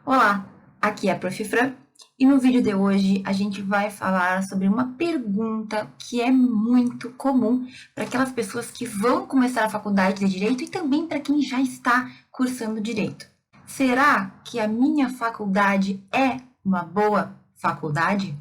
Olá, aqui é a Prof. Fran e no vídeo de hoje a gente vai falar sobre uma pergunta que é muito comum para aquelas pessoas que vão começar a faculdade de Direito e também para quem já está cursando Direito. Será que a minha faculdade é uma boa faculdade?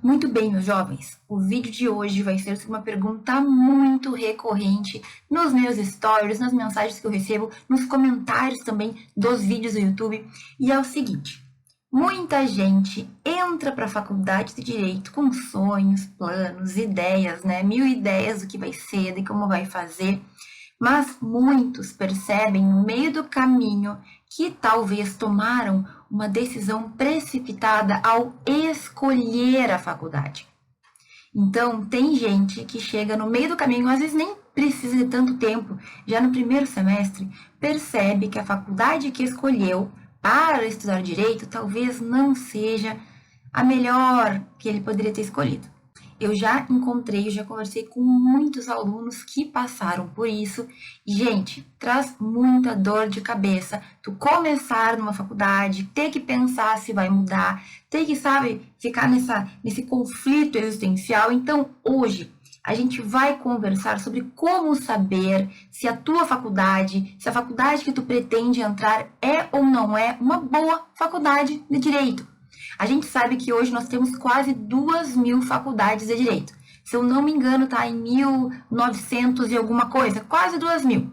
Muito bem, meus jovens, o vídeo de hoje vai ser sobre uma pergunta muito recorrente nos meus stories, nas mensagens que eu recebo, nos comentários também dos vídeos do YouTube, e é o seguinte: muita gente entra para a faculdade de Direito com sonhos, planos, ideias, né? Mil ideias do que vai ser, de como vai fazer, mas muitos percebem no meio do caminho que talvez tomaram uma decisão precipitada ao escolher a faculdade. Então, tem gente que chega no meio do caminho, às vezes nem precisa de tanto tempo, já no primeiro semestre, percebe que a faculdade que escolheu para estudar direito talvez não seja a melhor que ele poderia ter escolhido. Eu já conversei com muitos alunos que passaram por isso. E, gente, traz muita dor de cabeça tu começar numa faculdade, ter que pensar se vai mudar, ter que, ficar nesse conflito existencial. Então, hoje, a gente vai conversar sobre como saber se a tua faculdade, se a faculdade que tu pretende entrar é ou não é uma boa faculdade de Direito. A gente sabe que hoje nós temos quase 2.000 faculdades de Direito. Se eu não me engano, está em 1.900 e alguma coisa, quase 2.000.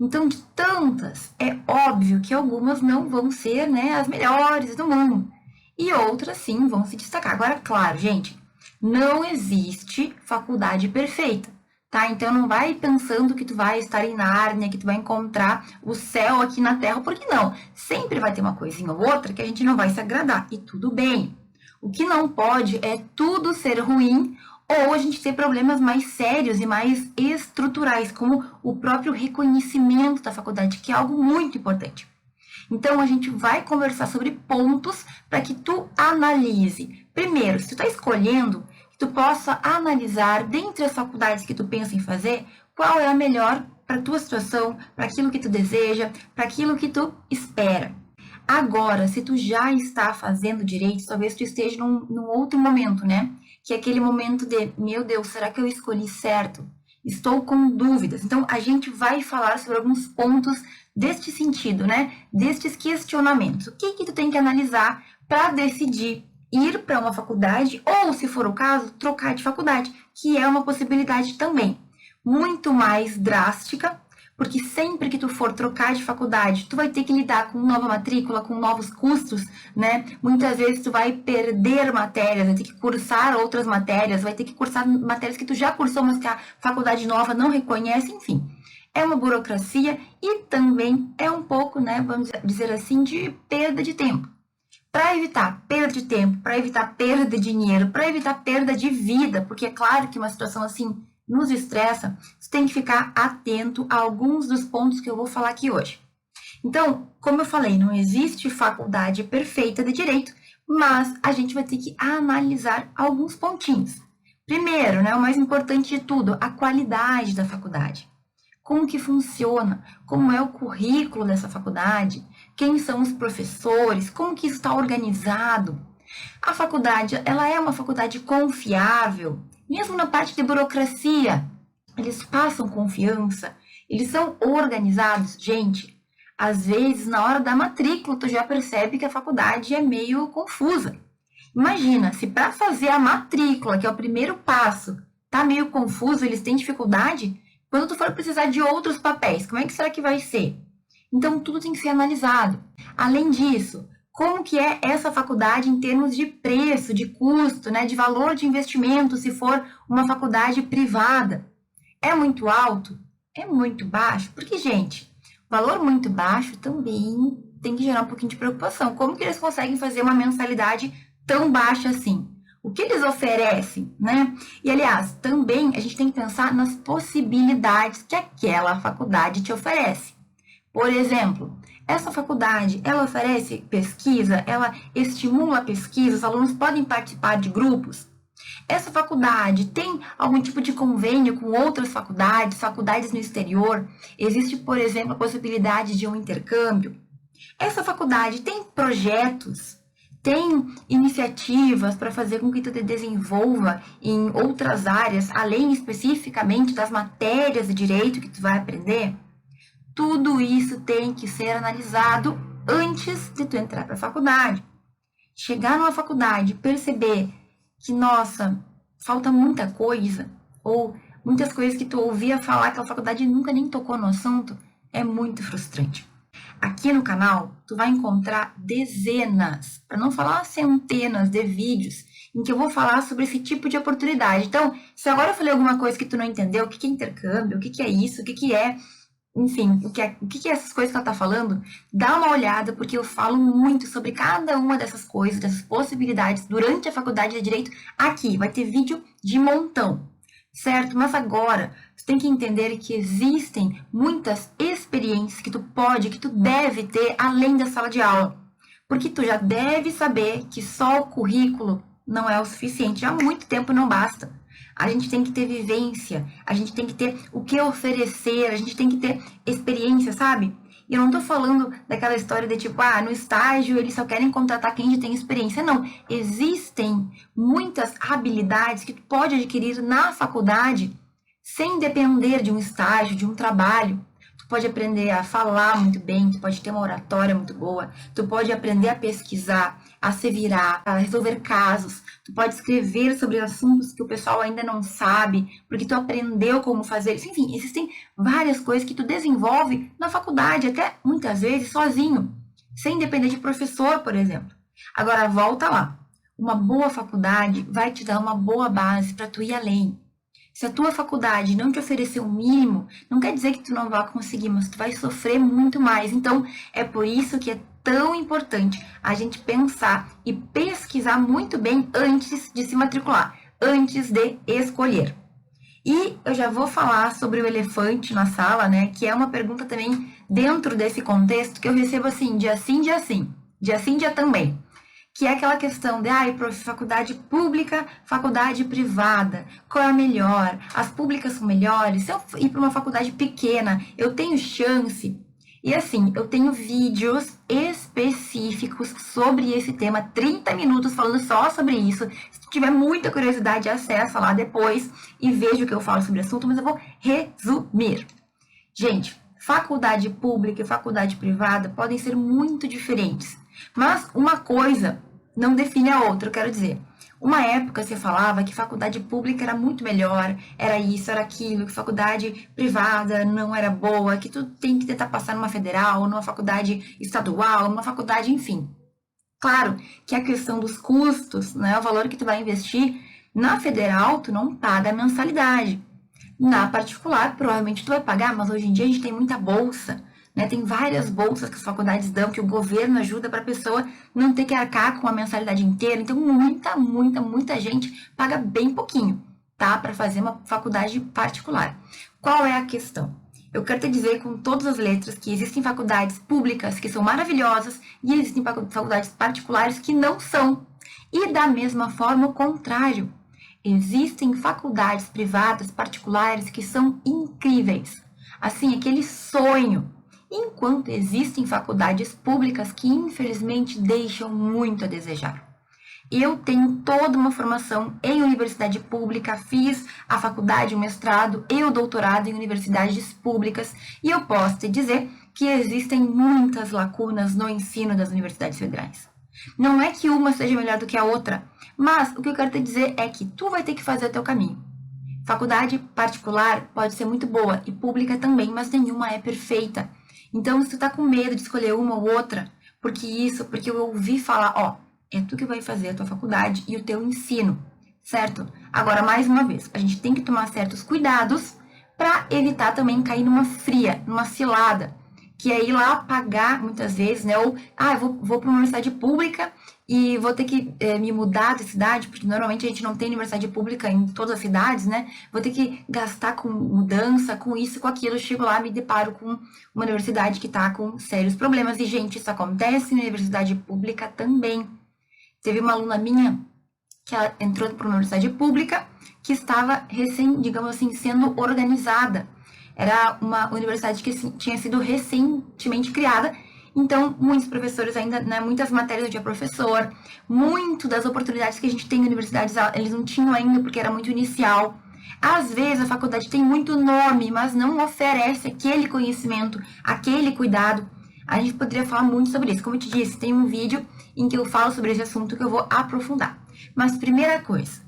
Então, de tantas, é óbvio que algumas não vão ser, as melhores do mundo. E outras, sim, vão se destacar. Agora, claro, gente, não existe faculdade perfeita. Tá? Então, não vai pensando que tu vai estar em Nárnia, que tu vai encontrar o céu aqui na Terra, porque não. Sempre vai ter uma coisinha ou outra que a gente não vai se agradar, e tudo bem. O que não pode é tudo ser ruim ou a gente ter problemas mais sérios e mais estruturais, como o próprio reconhecimento da faculdade, que é algo muito importante. Então, a gente vai conversar sobre pontos para que tu analise. Primeiro, se tu está escolhendo, que tu possa analisar, dentre as faculdades que tu pensa em fazer, qual é a melhor para a tua situação, para aquilo que tu deseja, para aquilo que tu espera. Agora, se tu já está fazendo direito, talvez tu esteja num outro momento, né? Que é aquele momento de, meu Deus, será que eu escolhi certo? Estou com dúvidas. Então, a gente vai falar sobre alguns pontos deste sentido, né? Destes questionamentos. O que tu tem que analisar para decidir ir para uma faculdade ou, se for o caso, trocar de faculdade, que é uma possibilidade também. Muito mais drástica, porque sempre que tu for trocar de faculdade, tu vai ter que lidar com nova matrícula, com novos custos, né? Muitas vezes tu vai perder matérias, vai ter que cursar outras matérias, vai ter que cursar matérias que tu já cursou, mas que a faculdade nova não reconhece, enfim. É uma burocracia e também é um pouco, vamos dizer assim, de perda de tempo. Para evitar perda de tempo, para evitar perda de dinheiro, para evitar perda de vida, porque é claro que uma situação assim nos estressa, você tem que ficar atento a alguns dos pontos que eu vou falar aqui hoje. Então, como eu falei, não existe faculdade perfeita de direito, mas a gente vai ter que analisar alguns pontinhos. Primeiro, o mais importante de tudo, a qualidade da faculdade. Como que funciona? Como é o currículo dessa faculdade? Quem são os professores? Como que está organizado? A faculdade, ela é uma faculdade confiável? Mesmo na parte de burocracia, eles passam confiança? Eles são organizados? Gente, às vezes, na hora da matrícula, tu já percebe que a faculdade é meio confusa. Imagina, se para fazer a matrícula, que é o primeiro passo, tá meio confuso, eles têm dificuldade, quando tu for precisar de outros papéis, como é que será que vai ser? Então, tudo tem que ser analisado. Além disso, como que é essa faculdade em termos de preço, de custo, de valor de investimento, se for uma faculdade privada? É muito alto? É muito baixo? Porque, gente, valor muito baixo também tem que gerar um pouquinho de preocupação. Como que eles conseguem fazer uma mensalidade tão baixa assim? O que eles oferecem, E, aliás, também a gente tem que pensar nas possibilidades que aquela faculdade te oferece. Por exemplo, essa faculdade, ela oferece pesquisa, ela estimula a pesquisa, os alunos podem participar de grupos. Essa faculdade tem algum tipo de convênio com outras faculdades, faculdades no exterior? Existe, por exemplo, a possibilidade de um intercâmbio? Essa faculdade tem projetos, tem iniciativas para fazer com que tu te desenvolva em outras áreas, além especificamente das matérias de direito que tu vai aprender? Tudo isso tem que ser analisado antes de tu entrar para a faculdade. Chegar numa faculdade, perceber que, nossa, falta muita coisa, ou muitas coisas que tu ouvia falar que a faculdade nunca nem tocou no assunto, é muito frustrante. Aqui no canal, tu vai encontrar dezenas, para não falar centenas de vídeos, em que eu vou falar sobre esse tipo de oportunidade. Então, se agora eu falei alguma coisa que tu não entendeu, o que é intercâmbio, o que é isso, o que é, enfim, o que é essas coisas que ela tá falando, dá uma olhada, porque eu falo muito sobre cada uma dessas coisas, dessas possibilidades, durante a faculdade de Direito. Aqui vai ter vídeo de montão, certo? Mas agora, tu tem que entender que existem muitas experiências que tu deve ter além da sala de aula. Porque tu já deve saber que só o currículo não é o suficiente. Há muito tempo não basta. A gente tem que ter vivência, a gente tem que ter o que oferecer, a gente tem que ter experiência, sabe? E eu não tô falando daquela história de tipo, no estágio eles só querem contratar quem já tem experiência. Não, existem muitas habilidades que tu pode adquirir na faculdade sem depender de um estágio, de um trabalho. Tu pode aprender a falar muito bem, tu pode ter uma oratória muito boa, tu pode aprender a pesquisar, a se virar, a resolver casos, tu pode escrever sobre assuntos que o pessoal ainda não sabe, porque tu aprendeu como fazer isso. Enfim, existem várias coisas que tu desenvolve na faculdade, até muitas vezes sozinho, sem depender de professor, por exemplo. Agora, volta lá. Uma boa faculdade vai te dar uma boa base para tu ir além. Se a tua faculdade não te oferecer o mínimo, não quer dizer que tu não vai conseguir, mas tu vai sofrer muito mais. Então, é por isso que é tão importante a gente pensar e pesquisar muito bem antes de se matricular, antes de escolher. E eu já vou falar sobre o elefante na sala, né? Que é uma pergunta também dentro desse contexto que eu recebo assim, dia sim, dia sim, dia sim, dia também. Que é aquela questão de, faculdade pública, faculdade privada, qual é a melhor? As públicas são melhores? Se eu ir para uma faculdade pequena, eu tenho chance? E assim, eu tenho vídeos específicos sobre esse tema, 30 minutos falando só sobre isso. Se tiver muita curiosidade, acessa lá depois e veja o que eu falo sobre o assunto, mas eu vou resumir. Gente, faculdade pública e faculdade privada podem ser muito diferentes, mas uma coisa não define a outra, eu quero dizer. Uma época se falava que faculdade pública era muito melhor, era isso, era aquilo, que faculdade privada não era boa, que tu tem que tentar passar numa federal, numa faculdade estadual, numa faculdade, enfim. Claro que a questão dos custos, né, o valor que tu vai investir, na federal tu não paga a mensalidade. Na particular, provavelmente tu vai pagar, mas hoje em dia a gente tem muita bolsa, né? Tem várias bolsas que as faculdades dão, que o governo ajuda para a pessoa não ter que arcar com a mensalidade inteira. Então, muita gente paga bem pouquinho, tá? Para fazer uma faculdade particular. Qual é a questão? Eu quero te dizer com todas as letras que existem faculdades públicas que são maravilhosas e existem faculdades particulares que não são. E da mesma forma, o contrário. Existem faculdades privadas, particulares, que são incríveis. Assim, aquele sonho. Enquanto existem faculdades públicas que, infelizmente, deixam muito a desejar. Eu tenho toda uma formação em universidade pública, fiz a faculdade, o mestrado e o doutorado em universidades públicas, e eu posso te dizer que existem muitas lacunas no ensino das universidades federais. Não é que uma seja melhor do que a outra, mas o que eu quero te dizer é que tu vai ter que fazer o teu caminho. Faculdade particular pode ser muito boa e pública também, mas nenhuma é perfeita. Então, se tu tá com medo de escolher uma ou outra, porque eu ouvi falar, é tu que vai fazer a tua faculdade e o teu ensino, certo? Agora, mais uma vez, a gente tem que tomar certos cuidados para evitar também cair numa fria, numa cilada, que é ir lá pagar muitas vezes, né? Ou, eu vou para uma universidade pública e vou ter que me mudar de cidade, porque normalmente a gente não tem universidade pública em todas as cidades, né? Vou ter que gastar com mudança, com isso, com aquilo. Chego lá, me deparo com uma universidade que está com sérios problemas. E, gente, isso acontece na universidade pública também. Teve uma aluna minha que ela entrou para uma universidade pública que estava recém, digamos assim, sendo organizada. Era uma universidade que tinha sido recentemente criada, então muitos professores ainda, né, muitas matérias eu tinha professor, muito das oportunidades que a gente tem em universidades, eles não tinham ainda porque era muito inicial. Às vezes a faculdade tem muito nome, mas não oferece aquele conhecimento, aquele cuidado. A gente poderia falar muito sobre isso. Como eu te disse, tem um vídeo em que eu falo sobre esse assunto que eu vou aprofundar. Mas primeira coisa,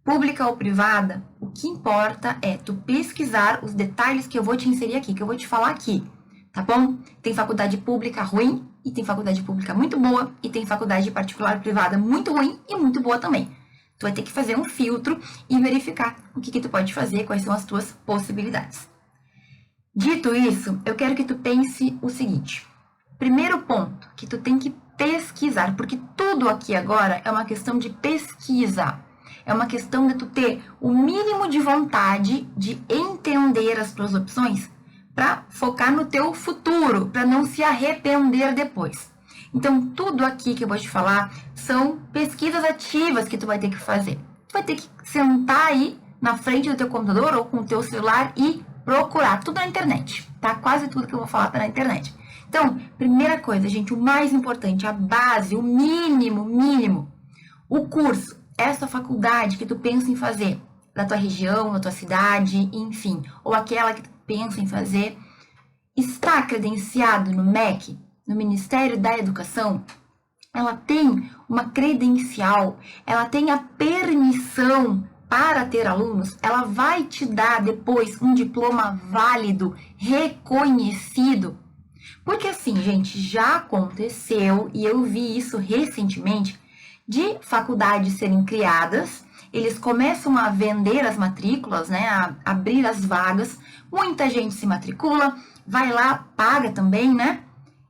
pública ou privada, o que importa é tu pesquisar os detalhes que eu vou te inserir aqui, que eu vou te falar aqui, tá bom? Tem faculdade pública ruim e tem faculdade pública muito boa e tem faculdade particular privada muito ruim e muito boa também. Tu vai ter que fazer um filtro e verificar o que tu pode fazer, quais são as tuas possibilidades. Dito isso, eu quero que tu pense o seguinte. Primeiro ponto, que tu tem que pesquisar, porque tudo aqui agora é uma questão de pesquisa. É uma questão de tu ter o mínimo de vontade de entender as tuas opções para focar no teu futuro, para não se arrepender depois. Então, tudo aqui que eu vou te falar são pesquisas ativas que tu vai ter que fazer. Tu vai ter que sentar aí na frente do teu computador ou com o teu celular e procurar tudo na internet, tá? Quase tudo que eu vou falar tá na internet. Então, primeira coisa, gente, o mais importante, a base, o mínimo, o curso, essa faculdade que tu pensa em fazer, da tua região, da tua cidade, enfim, ou aquela que tu pensa em fazer, está credenciado no MEC, no Ministério da Educação? Ela tem uma credencial, ela tem a permissão para ter alunos, ela vai te dar depois um diploma válido, reconhecido. Porque assim, gente, já aconteceu, e eu vi isso recentemente, de faculdades serem criadas, eles começam a vender as matrículas, né, a abrir as vagas, muita gente se matricula, vai lá, paga também, né,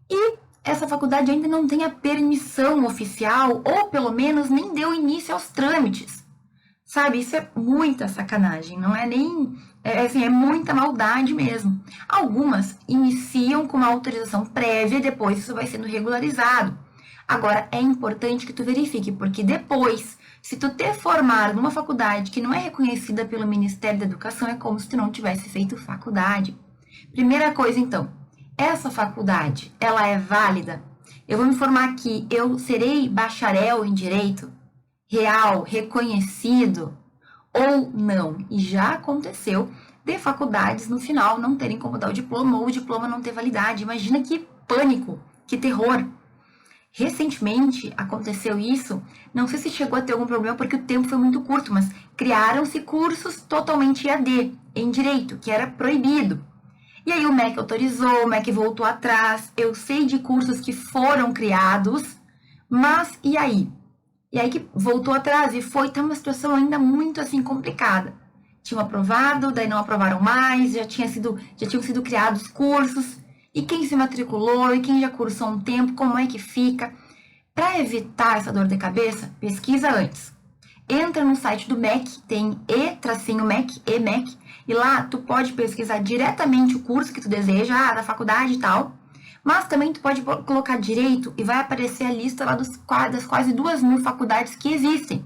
e essa faculdade ainda não tem a permissão oficial, ou pelo menos nem deu início aos trâmites. Sabe, isso é muita sacanagem, não é nem... assim, é muita maldade mesmo. Algumas iniciam com uma autorização prévia e depois isso vai sendo regularizado. Agora, é importante que tu verifique, porque depois, se tu te formar numa faculdade que não é reconhecida pelo Ministério da Educação, é como se tu não tivesse feito faculdade. Primeira coisa, então, essa faculdade, ela é válida? Eu vou me formar aqui, eu serei bacharel em Direito? Real, reconhecido ou não? E já aconteceu de faculdades no final não terem como dar o diploma ou o diploma não ter validade. Imagina que pânico, que terror. Recentemente aconteceu isso, não sei se chegou a ter algum problema porque o tempo foi muito curto, mas criaram-se cursos totalmente EAD em Direito, que era proibido. E aí o MEC autorizou, o MEC voltou atrás, eu sei de cursos que foram criados, mas e aí? E aí que voltou atrás e tá uma situação ainda muito assim complicada. Tinham aprovado, daí não aprovaram mais, já tinham sido criados cursos. E quem se matriculou e quem já cursou um tempo, como é que fica? Para evitar essa dor de cabeça, pesquisa antes. Entra no site do MEC, tem e-MEC, e-MEC, e lá tu pode pesquisar diretamente o curso que tu deseja, da faculdade e tal. Mas também tu pode colocar direito e vai aparecer a lista lá das quase 2.000 faculdades que existem.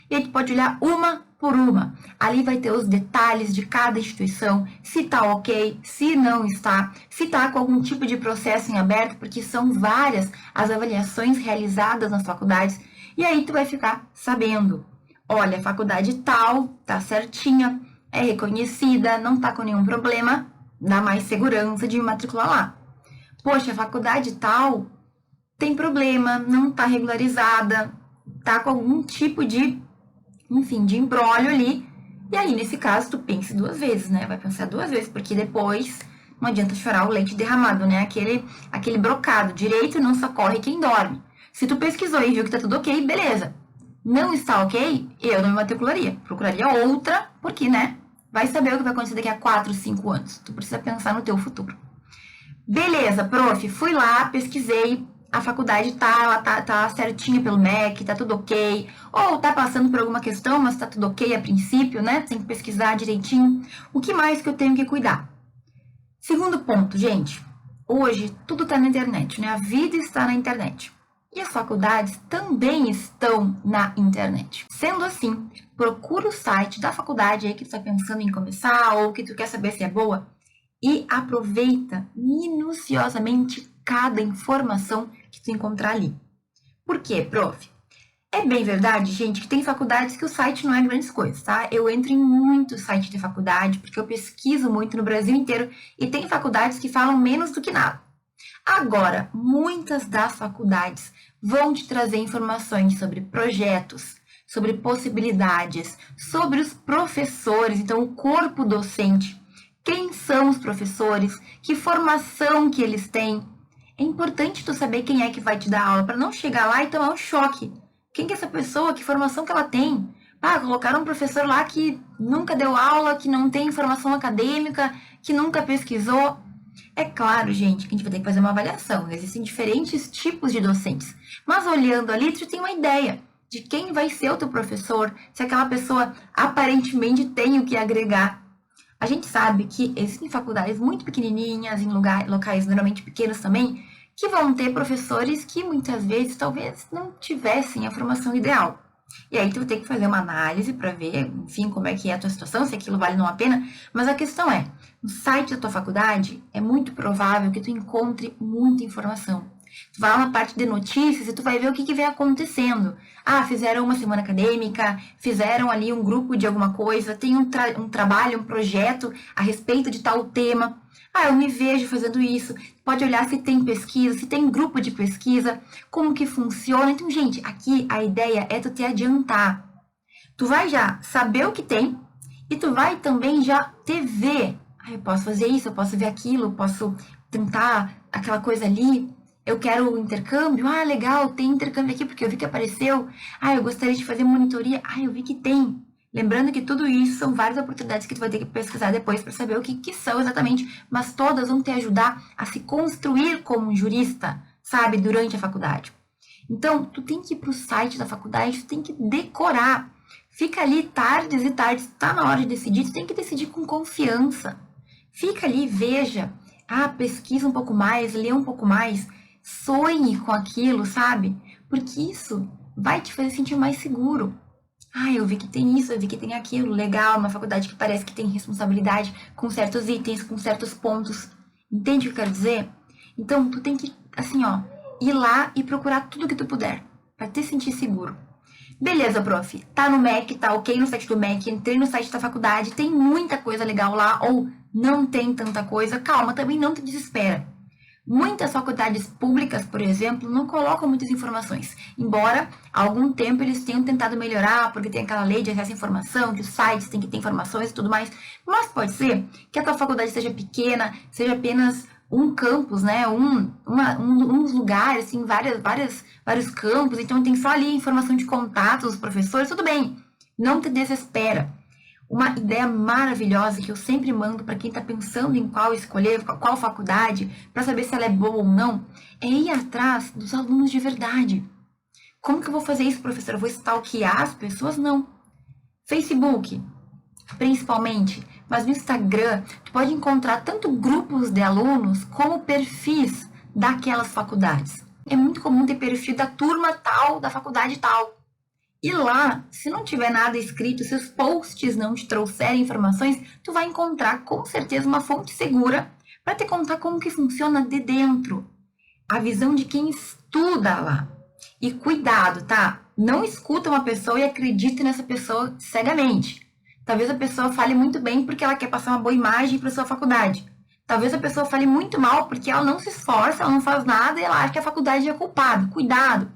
E aí tu pode olhar uma por uma. Ali vai ter os detalhes de cada instituição, se tá ok, se não está, se tá com algum tipo de processo em aberto, porque são várias as avaliações realizadas nas faculdades. E aí tu vai ficar sabendo, olha, a faculdade tal, tá certinha, é reconhecida, não tá com nenhum problema, dá mais segurança de me matricular lá. Poxa, a faculdade tal tem problema, não tá regularizada, tá com algum tipo de, enfim, de imbróglio ali. E aí, nesse caso, tu pense 2 vezes, né? Vai pensar 2 vezes, porque depois não adianta chorar o leite derramado, né? Aquele brocado. Direito não socorre quem dorme. Se tu pesquisou e viu que tá tudo ok, beleza. Não está ok, eu não me matricularia. Procuraria outra, porque, né? Vai saber o que vai acontecer daqui a 4, 5 anos. Tu precisa pensar no teu futuro. Beleza, prof, fui lá, pesquisei, a faculdade tá certinha pelo MEC, tá tudo ok, ou tá passando por alguma questão, mas tá tudo ok a princípio, né? Tem que pesquisar direitinho. O que mais que eu tenho que cuidar? Segundo ponto, gente, hoje tudo tá na internet, né? A vida está na internet. E as faculdades também estão na internet. Sendo assim, procura o site da faculdade aí que tu está pensando em começar ou que tu quer saber se é boa e aproveita minuciosamente cada informação que tu encontrar ali. Por quê, prof? É bem verdade, gente, que tem faculdades que o site não é grandes coisas, tá? Eu entro em muitos sites de faculdade, porque eu pesquiso muito no Brasil inteiro, e tem faculdades que falam menos do que nada. Agora, muitas das faculdades vão te trazer informações sobre projetos, sobre possibilidades, sobre os professores, então o corpo docente, quem são os professores, que formação que eles têm. É importante tu saber quem é que vai te dar aula, para não chegar lá e tomar um choque. Quem que é essa pessoa? Que formação que ela tem? Ah, colocaram um professor lá que nunca deu aula, que não tem formação acadêmica, que nunca pesquisou. É claro, gente, que a gente vai ter que fazer uma avaliação. Existem diferentes tipos de docentes. Mas olhando ali, tu tem uma ideia de quem vai ser o teu professor, se aquela pessoa aparentemente tem o que agregar. A gente sabe que existem faculdades muito pequenininhas, em locais normalmente pequenos também, que vão ter professores que muitas vezes talvez não tivessem a formação ideal. E aí tu vai ter que fazer uma análise para ver, enfim, como é que é a tua situação, se aquilo vale ou não a pena. Mas a questão é, no site da tua faculdade, é muito provável que tu encontre muita informação. Tu vai lá na parte de notícias e tu vai ver o que vem acontecendo. Ah, fizeram uma semana acadêmica, fizeram ali um grupo de alguma coisa, tem um trabalho, um projeto a respeito de tal tema. Ah, eu me vejo fazendo isso. Pode olhar se tem pesquisa, se tem grupo de pesquisa, como que funciona. Então, gente, aqui a ideia é tu te adiantar. Tu vai já saber o que tem e tu vai também já te ver. Ah, eu posso fazer isso, eu posso ver aquilo, eu posso tentar aquela coisa ali. Eu quero o intercâmbio. Ah, legal, tem intercâmbio aqui porque eu vi que apareceu. Ah, eu gostaria de fazer monitoria. Ah, eu vi que tem. Lembrando que tudo isso são várias oportunidades que tu vai ter que pesquisar depois para saber o que são exatamente, mas todas vão te ajudar a se construir como um jurista, sabe, durante a faculdade. Então, tu tem que ir para o site da faculdade, tu tem que decorar. Fica ali tardes e tardes, tá na hora de decidir, tu tem que decidir com confiança. Fica ali, veja, pesquisa um pouco mais, lê um pouco mais, sonhe com aquilo, sabe? Porque isso vai te fazer sentir mais seguro. Ah, eu vi que tem isso, eu vi que tem aquilo, legal, uma faculdade que parece que tem responsabilidade com certos itens, com certos pontos. Entende o que eu quero dizer? Então, tu tem que, assim, ó, ir lá e procurar tudo que tu puder, pra te sentir seguro. Beleza, prof, tá no MEC, tá ok no site do MEC, entrei no site da faculdade, tem muita coisa legal lá, ou não tem tanta coisa, calma, também não te desespera. Muitas faculdades públicas, por exemplo, não colocam muitas informações, embora há algum tempo eles tenham tentado melhorar, porque tem aquela lei de acesso à informação, que os sites têm que ter informações e tudo mais, mas pode ser que a tua faculdade seja pequena, seja apenas um campus, né, uns lugares, assim, vários campos, então tem só ali informação de contatos dos professores, tudo bem, não te desespera. Uma ideia maravilhosa que eu sempre mando para quem está pensando em qual escolher, qual faculdade, para saber se ela é boa ou não, é ir atrás dos alunos de verdade. Como que eu vou fazer isso, professora? Eu vou stalkear as pessoas? Não. Facebook, principalmente, mas no Instagram, tu pode encontrar tanto grupos de alunos como perfis daquelas faculdades. É muito comum ter perfil da turma tal, da faculdade tal. E lá, se não tiver nada escrito, se os posts não te trouxerem informações, tu vai encontrar com certeza uma fonte segura para te contar como que funciona de dentro. A visão de quem estuda lá. E cuidado, tá? Não escuta uma pessoa e acredite nessa pessoa cegamente. Talvez a pessoa fale muito bem porque ela quer passar uma boa imagem para sua faculdade. Talvez a pessoa fale muito mal porque ela não se esforça, ela não faz nada e ela acha que a faculdade é culpada. Cuidado!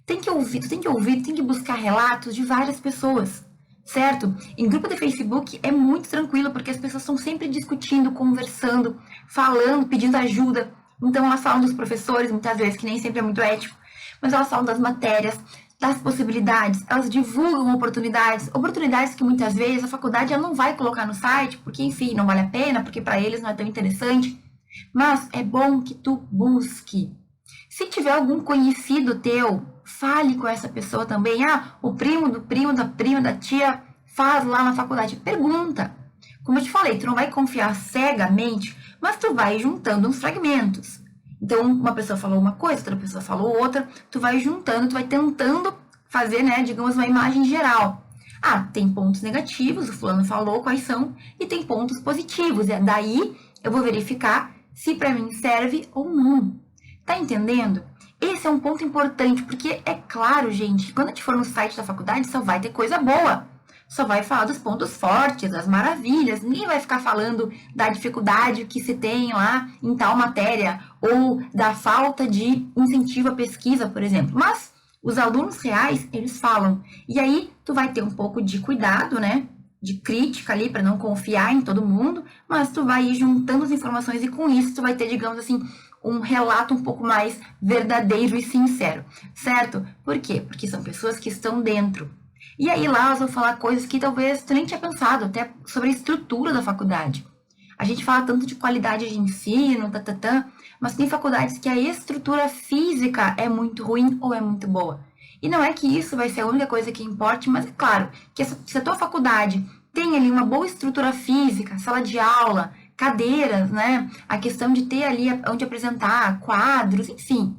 Tem que ouvir, tem que buscar relatos de várias pessoas, certo? Em grupo de Facebook é muito tranquilo, porque as pessoas estão sempre discutindo, conversando, falando, pedindo ajuda. Então elas falam dos professores, muitas vezes, que nem sempre é muito ético, mas elas falam das matérias, das possibilidades, elas divulgam oportunidades que muitas vezes a faculdade ela não vai colocar no site, porque enfim, não vale a pena, porque para eles não é tão interessante. Mas é bom que tu busque. Se tiver algum conhecido teu, fale com essa pessoa também. O primo do primo da prima da tia faz lá na faculdade. Pergunta. Como eu te falei, tu não vai confiar cegamente, mas tu vai juntando uns fragmentos. Então, uma pessoa falou uma coisa, outra pessoa falou outra, tu vai juntando, tu vai tentando fazer, né, digamos, uma imagem geral. Ah, tem pontos negativos, o fulano falou quais são, e tem pontos positivos. E daí eu vou verificar se para mim serve ou não. Tá entendendo? Esse é um ponto importante, porque é claro, gente, que quando a gente for no site da faculdade, só vai ter coisa boa. Só vai falar dos pontos fortes, das maravilhas. Ninguém vai ficar falando da dificuldade que se tem lá em tal matéria, ou da falta de incentivo à pesquisa, por exemplo. Mas os alunos reais, eles falam. E aí, tu vai ter um pouco de cuidado, né? De crítica ali, para não confiar em todo mundo, mas tu vai ir juntando as informações e com isso tu vai ter, digamos assim, um relato um pouco mais verdadeiro e sincero, certo? Por quê? Porque são pessoas que estão dentro. E aí lá elas vão falar coisas que talvez tu nem tinha pensado, até sobre a estrutura da faculdade. A gente fala tanto de qualidade de ensino, mas tem faculdades que a estrutura física é muito ruim ou é muito boa. E não é que isso vai ser a única coisa que importe, mas é claro que se a tua faculdade tem ali uma boa estrutura física, sala de aula, cadeiras, né? A questão de ter ali onde apresentar, quadros, enfim.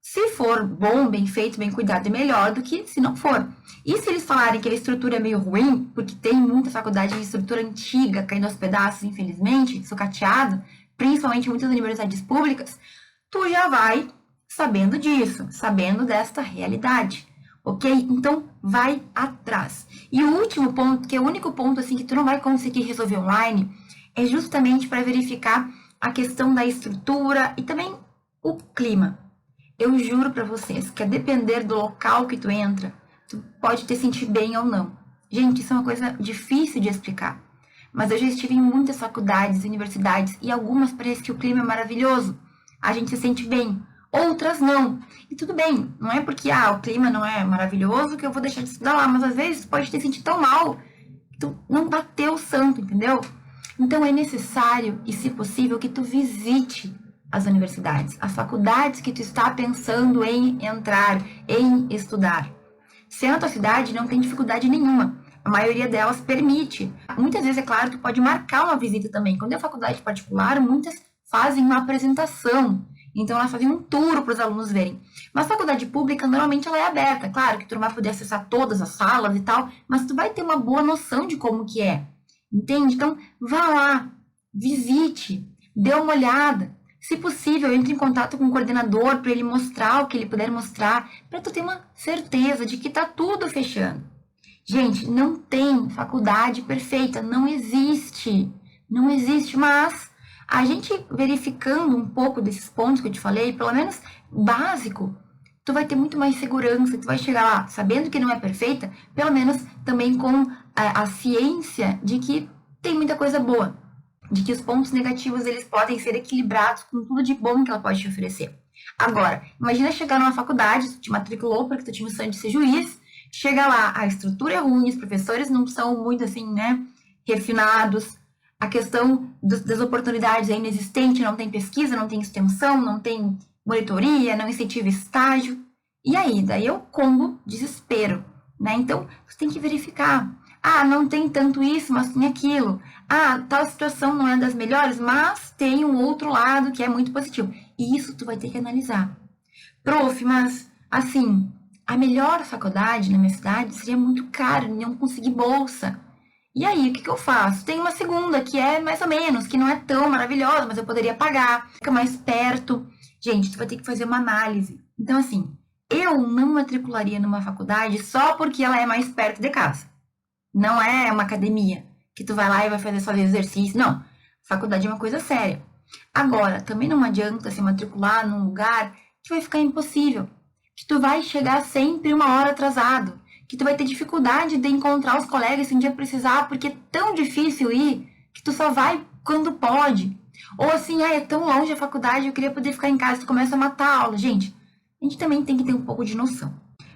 Se for bom, bem feito, bem cuidado, é melhor do que se não for. E se eles falarem que a estrutura é meio ruim, porque tem muita faculdade de estrutura antiga caindo aos pedaços, infelizmente, sucateado, principalmente muitas universidades públicas, tu já vai sabendo disso, sabendo desta realidade, ok? Então, vai atrás. E o último ponto, que é o único ponto assim que tu não vai conseguir resolver online, é justamente para verificar a questão da estrutura e também o clima. Eu juro para vocês que a depender do local que tu entra, tu pode te sentir bem ou não. Gente, isso é uma coisa difícil de explicar. Mas eu já estive em muitas faculdades, universidades, e algumas parece que o clima é maravilhoso. A gente se sente bem, outras não. E tudo bem, não é porque o clima não é maravilhoso que eu vou deixar de estudar lá, mas às vezes pode te sentir tão mal que tu não bateu o santo, entendeu? Então é necessário e, se possível, que tu visite as universidades, as faculdades que tu está pensando em entrar, em estudar. Se é na tua cidade, não tem dificuldade nenhuma. A maioria delas permite. Muitas vezes, é claro, tu pode marcar uma visita também. Quando é faculdade particular, muitas fazem uma apresentação. Então, elas fazem um tour para os alunos verem. Mas faculdade pública, normalmente, ela é aberta. Claro que tu não vai poder acessar todas as salas e tal, mas tu vai ter uma boa noção de como que é. Entende? Então, vá lá, visite, dê uma olhada. Se possível, entre em contato com o coordenador para ele mostrar o que ele puder mostrar, para tu ter uma certeza de que tá tudo fechando. Gente, não tem faculdade perfeita, não existe. Não existe, mas a gente verificando um pouco desses pontos que eu te falei, pelo menos básico, tu vai ter muito mais segurança, tu vai chegar lá sabendo que não é perfeita, pelo menos também com a ciência de que tem muita coisa boa, de que os pontos negativos eles podem ser equilibrados com tudo de bom que ela pode te oferecer. Agora, imagina chegar numa faculdade, tu te matriculou porque tu tinha o sonho de ser juiz, chega lá, a estrutura é ruim, os professores não são muito assim, né, refinados, a questão das oportunidades é inexistente, não tem pesquisa, não tem extensão, não tem monitoria, não incentiva estágio. E aí, daí é o combo desespero, né? Então, você tem que verificar. Não tem tanto isso, mas tem aquilo. Tal situação não é das melhores, mas tem um outro lado que é muito positivo. E isso tu vai ter que analisar. Prof, mas, assim, a melhor faculdade na minha cidade seria muito cara, não consegui bolsa. E aí, o que eu faço? Tem uma segunda, que é mais ou menos, que não é tão maravilhosa, mas eu poderia pagar, fica mais perto. Gente, tu vai ter que fazer uma análise. Então, assim, eu não matricularia numa faculdade só porque ela é mais perto de casa. Não é uma academia, que tu vai lá e vai fazer só exercício. Não, faculdade é uma coisa séria. Agora, também não adianta se matricular num lugar que vai ficar impossível. Que tu vai chegar sempre uma hora atrasado. Que tu vai ter dificuldade de encontrar os colegas se um dia precisar, porque é tão difícil ir, que tu só vai quando pode. Ou assim, é tão longe a faculdade, eu queria poder ficar em casa, tu começa a matar a aula. Gente, a gente também tem que ter um pouco de noção.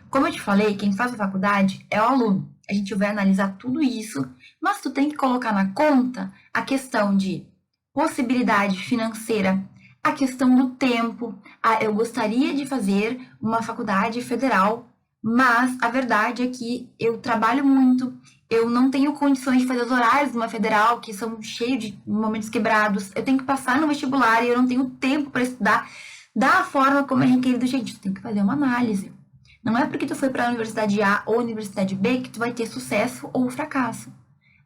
Como eu te falei, quem faz a faculdade é o aluno. A gente vai analisar tudo isso, mas tu tem que colocar na conta a questão de possibilidade financeira, a questão do tempo. Eu gostaria de fazer uma faculdade federal, mas a verdade é que eu trabalho muito, eu não tenho condições de fazer os horários de uma federal, que são cheios de momentos quebrados, eu tenho que passar no vestibular e eu não tenho tempo para estudar. Da forma como é requerido, gente, tu tem que fazer uma análise. Não é porque tu foi para a universidade A ou universidade B que tu vai ter sucesso ou fracasso.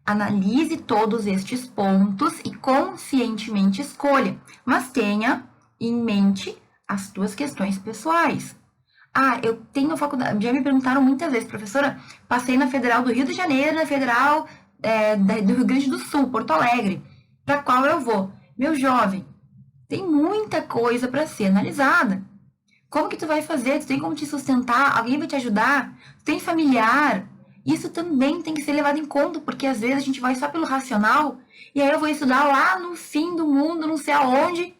Analise todos estes pontos e conscientemente escolha, mas tenha em mente as tuas questões pessoais. Ah, eu tenho faculdade. Já me perguntaram muitas vezes, professora, passei na Federal do Rio de Janeiro, na Federal do Rio Grande do Sul, Porto Alegre. Para qual eu vou? Meu jovem, tem muita coisa para ser analisada. Como que tu vai fazer? Tu tem como te sustentar? Alguém vai te ajudar? Tu tem familiar? Isso também tem que ser levado em conta, porque às vezes a gente vai só pelo racional, e aí eu vou estudar lá no fim do mundo, não sei aonde,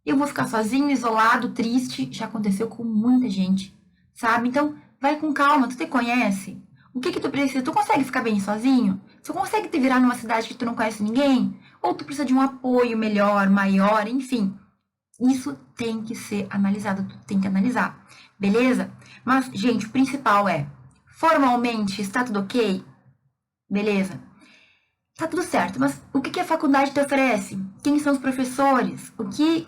eu vou ficar sozinho, isolado, triste. Já aconteceu com muita gente, sabe? Então, vai com calma, tu te conhece. O que que tu precisa? Tu consegue ficar bem sozinho? Tu consegue te virar numa cidade que tu não conhece ninguém? Ou tu precisa de um apoio melhor, maior, enfim. Isso tem que ser analisado, tu tem que analisar, beleza? Mas, gente, o principal é, formalmente, está tudo ok? Beleza? Tá tudo certo, mas o que a faculdade te oferece? Quem são os professores?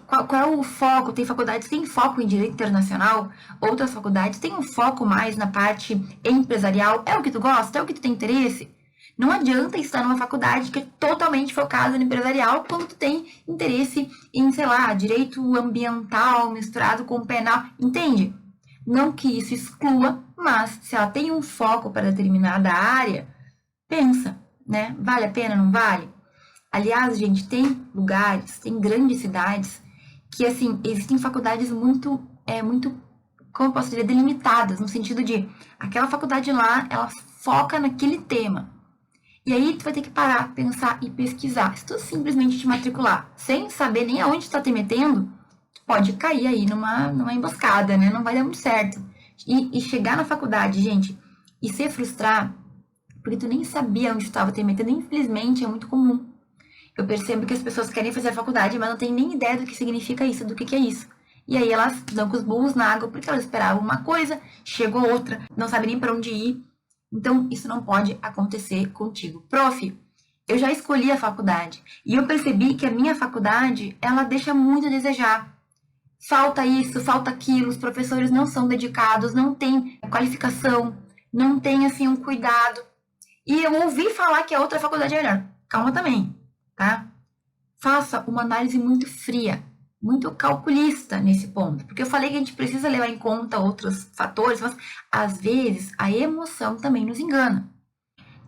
Qual é o foco? Tem faculdades que têm foco em direito internacional, outras faculdades têm um foco mais na parte empresarial. É o que tu gosta? É o que tu tem interesse? Não adianta estar numa faculdade que é totalmente focada no empresarial quando tu tem interesse em, sei lá, direito ambiental misturado com penal, entende? Não que isso exclua, mas se ela tem um foco para determinada área, pensa, né? Vale a pena, não vale? Aliás, gente, tem lugares, tem grandes cidades que, assim, existem faculdades muito, como eu posso dizer, delimitadas, no sentido de aquela faculdade lá, ela foca naquele tema. E aí tu vai ter que parar, pensar e pesquisar. Se tu simplesmente te matricular sem saber nem aonde tu tá te metendo, tu pode cair aí numa emboscada, né? Não vai dar muito certo. E chegar na faculdade, gente, e se frustrar porque tu nem sabia onde tu estava te metendo, infelizmente é muito comum. Eu percebo que as pessoas querem fazer a faculdade, mas não têm nem ideia do que significa isso, do que é isso. E aí elas dão com os burros na água porque elas esperavam uma coisa, chegou outra, não sabe nem para onde ir. Então, isso não pode acontecer contigo. Prof, eu já escolhi a faculdade e eu percebi que a minha faculdade, ela deixa muito a desejar. Falta isso, falta aquilo, os professores não são dedicados, não têm qualificação, não têm, assim, um cuidado. E eu ouvi falar que a outra faculdade é melhor. Calma também, tá? Faça uma análise muito fria, muito calculista nesse ponto. Porque eu falei que a gente precisa levar em conta outros fatores, mas às vezes a emoção também nos engana.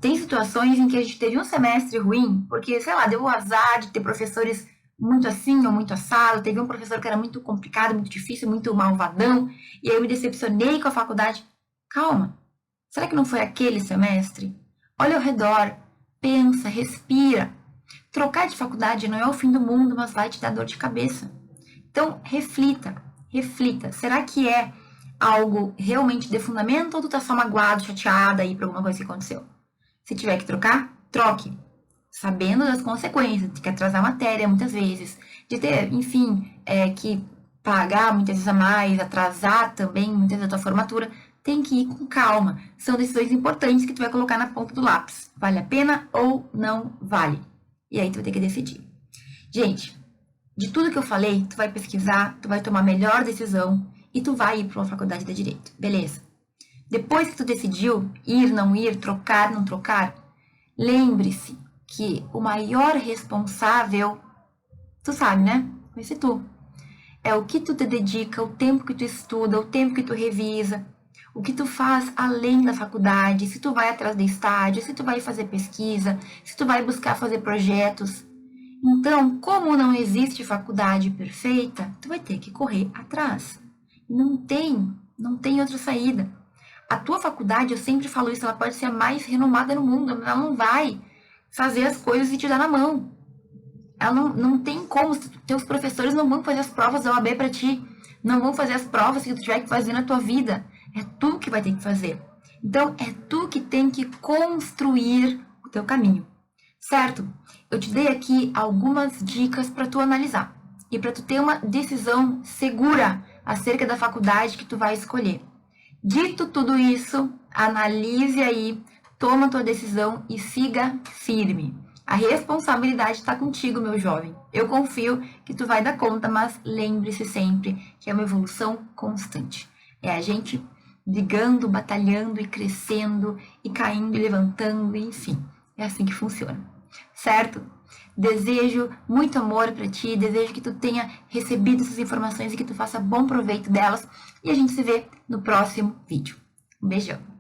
Tem situações em que a gente teve um semestre ruim, porque, sei lá, deu o azar de ter professores muito assim ou muito assado, teve um professor que era muito complicado, muito difícil, muito malvadão, e aí eu me decepcionei com a faculdade. Calma, será que não foi aquele semestre? Olha ao redor, pensa, respira. Trocar de faculdade não é o fim do mundo, mas vai te dar dor de cabeça. Então, reflita, reflita. Será que é algo realmente de fundamento ou tu tá só magoado, chateada aí por alguma coisa que aconteceu? Se tiver que trocar, troque. Sabendo das consequências, de que atrasar a matéria muitas vezes, de ter, enfim, que pagar muitas vezes a mais, atrasar também muitas vezes a tua formatura, tem que ir com calma. São decisões importantes que tu vai colocar na ponta do lápis. Vale a pena ou não vale? E aí tu vai ter que decidir. Gente, de tudo que eu falei, tu vai pesquisar, tu vai tomar a melhor decisão e tu vai ir para uma faculdade de direito, beleza? Depois que tu decidiu ir, não ir, trocar, não trocar, lembre-se que o maior responsável, tu sabe, né? Vai ser tu. É o que tu te dedica, o tempo que tu estuda, o tempo que tu revisa, o que tu faz além da faculdade, se tu vai atrás de estágio, se tu vai fazer pesquisa, se tu vai buscar fazer projetos. Então, como não existe faculdade perfeita, tu vai ter que correr atrás. Não tem outra saída. A tua faculdade, eu sempre falo isso, ela pode ser a mais renomada no mundo, mas ela não vai fazer as coisas e te dar na mão. Ela não tem como, teus professores não vão fazer as provas da OAB para ti, não vão fazer as provas que tu tiver que fazer na tua vida. É tu que vai ter que fazer. Então, é tu que tem que construir o teu caminho, certo? Eu te dei aqui algumas dicas para tu analisar e para tu ter uma decisão segura acerca da faculdade que tu vai escolher. Dito tudo isso, analise aí, toma tua decisão e siga firme. A responsabilidade está contigo, meu jovem. Eu confio que tu vai dar conta, mas lembre-se sempre que é uma evolução constante. É a gente brigando, batalhando e crescendo e caindo e levantando, enfim. É assim que funciona. Certo? Desejo muito amor para ti, desejo que tu tenha recebido essas informações e que tu faça bom proveito delas. E a gente se vê no próximo vídeo. Um beijão!